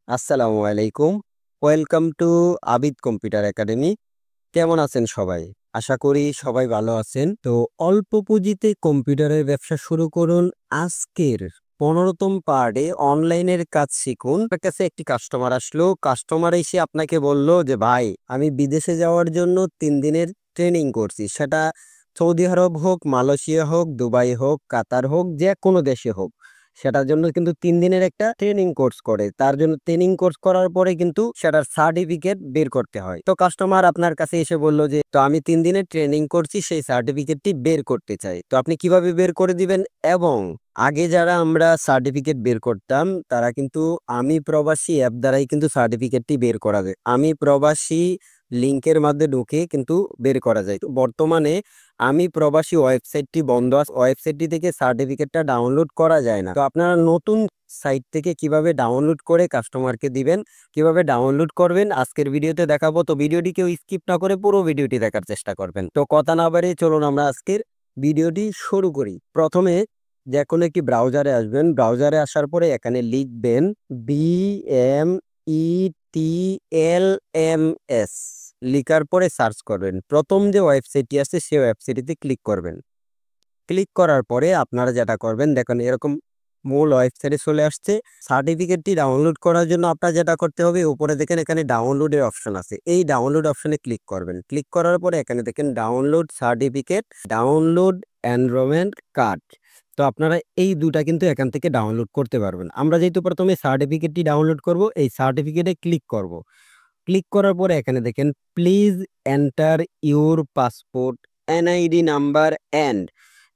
আসসালামু আলাইকুম। Welcome to Abid computer academy. কেমন আছেন সবাই? আশা করি সবাই ভালো আছেন। তো অল্প পুঁজিতে কম্পিউটারের ব্যবসা শুরু করুন। আজকের ১৫তম পার্টে অনলাইনের কাজ শিখুন। আপনার কাছে একটি কাস্টমার আসলো। কাস্টমার এসে আপনাকে বলল যে, "ভাই, আমি বিদেশে যাওয়ার জন্য ৩ দিনের ট্রেনিং করছি। সেটা সৌদি আরব হোক, মালয়েশিয়া হোক, দুবাই হোক, কাতার হোক, যেকোনো দেশে হোক। সেটার জন্য কিন্তু ৩ দিনের একটা ট্রেনিং কোর্স করে। তার জন্য ট্রেনিং কোর্স করার পরে কিন্তু সেটার সার্টিফিকেট বের করতে হয়। তো কাস্টমার আপনার কাছে এসে বলল যে, "তো আমি ৩ দিনের ট্রেনিং করছি, সেই সার্টিফিকেটটি বের করতে চাই। তো আপনি কিভাবে বের করে দিবেন?" এবং আগে যারা আমরা সার্টিফিকেট বের করতাম, তারা কিন্তু আমি প্রবাসী অ্যাপ দ্বারাই কিন্তু সার্টিফিকেটটি বের করা যায়। আমি প্রবাসী লিংকের মধ্যে ঢুকে কিন্তু বের করা যায়। তো বর্তমানে আমি প্রবাসী ওয়েবসাইটটি বন্ধ আছে। ওয়েবসাইটটি থেকে সার্টিফিকেটটা ডাউনলোড করা যায় না। তো আপনারা নতুন সাইট থেকে কিভাবে ডাউনলোড করে কাস্টমারকে দিবেন, কিভাবে ডাউনলোড করবেন আজকের ভিডিওতে দেখাবো। তো ভিডিওটি কেউ স্কিপ না করে পুরো ভিডিওটি দেখার চেষ্টা করবেন। তো কথা না বাড়িয়ে চলুন আমরা আজকের ভিডিওটি শুরু করি। প্রথমে যেকোনো একটি ব্রাউজারে আসবেন। ব্রাউজারে আসার পরে এখানে লিখবেন BMETLMS লিখার পরে সার্চ করবেন। প্রথম যে ওয়েবসাইটটি আছে সেই ওয়েবসাইটটিতে ক্লিক করবেন। ক্লিক করার পরে আপনারা যেটা করবেন দেখেন এরকম মূল ওয়েবসাইটে চলে আসছে। সার্টিফিকেটটি ডাউনলোড করার জন্য আপনার যেটা করতে হবে উপরে দেখেন এখানে ডাউনলোডের অপশন আছে। এই ডাউনলোড অপশনে ক্লিক করবেন। ক্লিক করার পরে এখানে দেখেন download certificate, download enrolment card. তো আপনারা এই দুটা কিন্তু এখান থেকে ডাউনলোড করতে পারবেন। আমরা যেহেতু প্রথমে সার্টিফিকেটটি ডাউনলোড করব, এই সার্টিফিকেটে ক্লিক করব। ক্লিক করার পরে এখানে দেখেন please enter your passport NID number and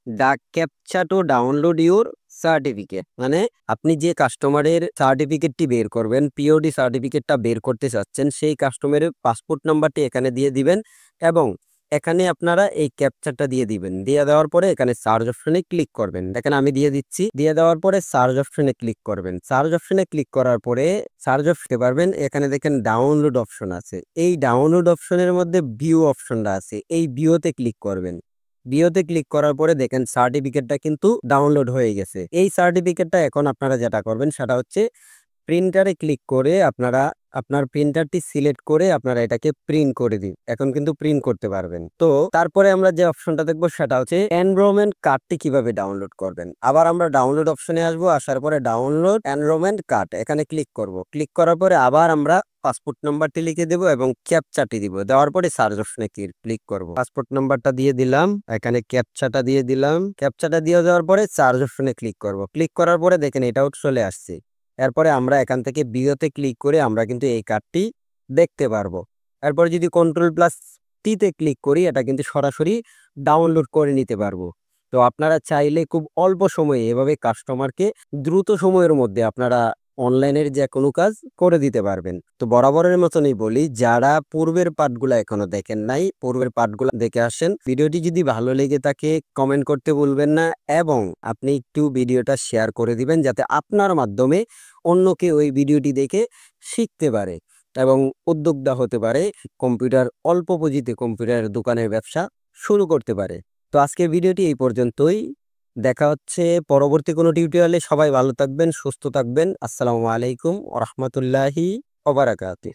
the captcha to download your certificate. মানে আপনি যে কাস্টমারের সার্টিফিকেটটি বের করবেন, পিওডি সার্টিফিকেটটা বের করতে চাচ্ছেন, সেই কাস্টমারের পাসপোর্ট নাম্বারটি এখানে দিয়ে দিবেন এবং এখানে আপনারা এই ক্যাপচারটা দিয়ে দিবেন। দিয়ে দেওয়ার পরে এখানে সার্চ অপশনে ক্লিক করবেন। দেখেন আমি দিয়ে দিচ্ছি। দিয়ে দেওয়ার পরে সার্চ অপশনে ক্লিক করবেন। সার্চ অপশনে ক্লিক করার পরে সার্চ অপশনে পারবেন এখানে দেখেন ডাউনলোড অপশন আছে। এই ডাউনলোড অপশনের মধ্যে ভিউ অপশনটা আছে। এই ভিউতে ক্লিক করবেন। ভিউতে ক্লিক করার পরে দেখেন সার্টিফিকেটটা কিন্তু ডাউনলোড হয়ে গেছে। এই সার্টিফিকেটটা এখন আপনারা যেটা করবেন সেটা হচ্ছে প্রিন্টারে ক্লিক করে আপনারা আপনার প্রিন্টারটি সিলেক্ট করে আপনারা এটাকে প্রিন্ট করে দিন। এখন কিন্তু প্রিন্ট করতে পারবেন। তো তারপরে আমরা যে অপশনটা দেখবো সেটা হচ্ছে এনরোলমেন্ট কার্ডটি কিভাবে ডাউনলোড করবেন। আবার আমরা ডাউনলোড অপশনে আসবো। আসার পরে ডাউনলোড এনরোলমেন্ট কার্ড এখানে ক্লিক করব। ক্লিক করার পরে আবার আমরা পাসপোর্ট নাম্বারটি লিখে দেবো এবং ক্যাপচাটি দিব। দেওয়ার পরে সার্চ অপশনে ক্লিক করব। পাসপোর্ট নাম্বারটা দিয়ে দিলাম, এখানে ক্যাপচাটা দিয়ে দিলাম। ক্যাপচাটা দিয়ে দেওয়ার পরে সার্চ অপশনে ক্লিক করব। ক্লিক করার পরে দেখেন এটাও চলে আসছে। এরপরে আমরা এখান থেকে ভিউতে ক্লিক করে আমরা কিন্তু এই কার্ডটি দেখতে পারবো। এরপর যদি কন্ট্রোল+T-তে ক্লিক করি এটা কিন্তু সরাসরি ডাউনলোড করে নিতে পারবো। তো আপনারা চাইলে খুব অল্প সময়ে এভাবে কাস্টমারকে দ্রুত সময়ের মধ্যে আপনারা অনলাইনের যে কোনো কাজ করে দিতে পারবেন। তো বরাবরের মতনই বলি, যারা পূর্বের পার্টগুলো এখনো দেখেন নাই, পূর্বের পার্টগুলো দেখে আসেন। ভিডিওটি যদি ভালো লেগে থাকে কমেন্ট করতে ভুলবেন না এবং আপনি একটু ভিডিওটা শেয়ার করে দিবেন যাতে আপনার মাধ্যমে অন্য কেউ ওই ভিডিওটি দেখে শিখতে পারে এবং উদ্যোক্তা হতে পারে, কম্পিউটার অল্প পুঁজিতে কম্পিউটারের দোকানের ব্যবসা শুরু করতে পারে। তো আজকের ভিডিওটি এই পর্যন্তই। দেখা হচ্ছে পরবর্তী কোনো টিউটোরিয়ালে। সবাই ভালো থাকবেন, সুস্থ থাকবেন। আসসালামু আলাইকুম ওয়া রাহমাতুল্লাহি ওয়া বারাকাতুহু।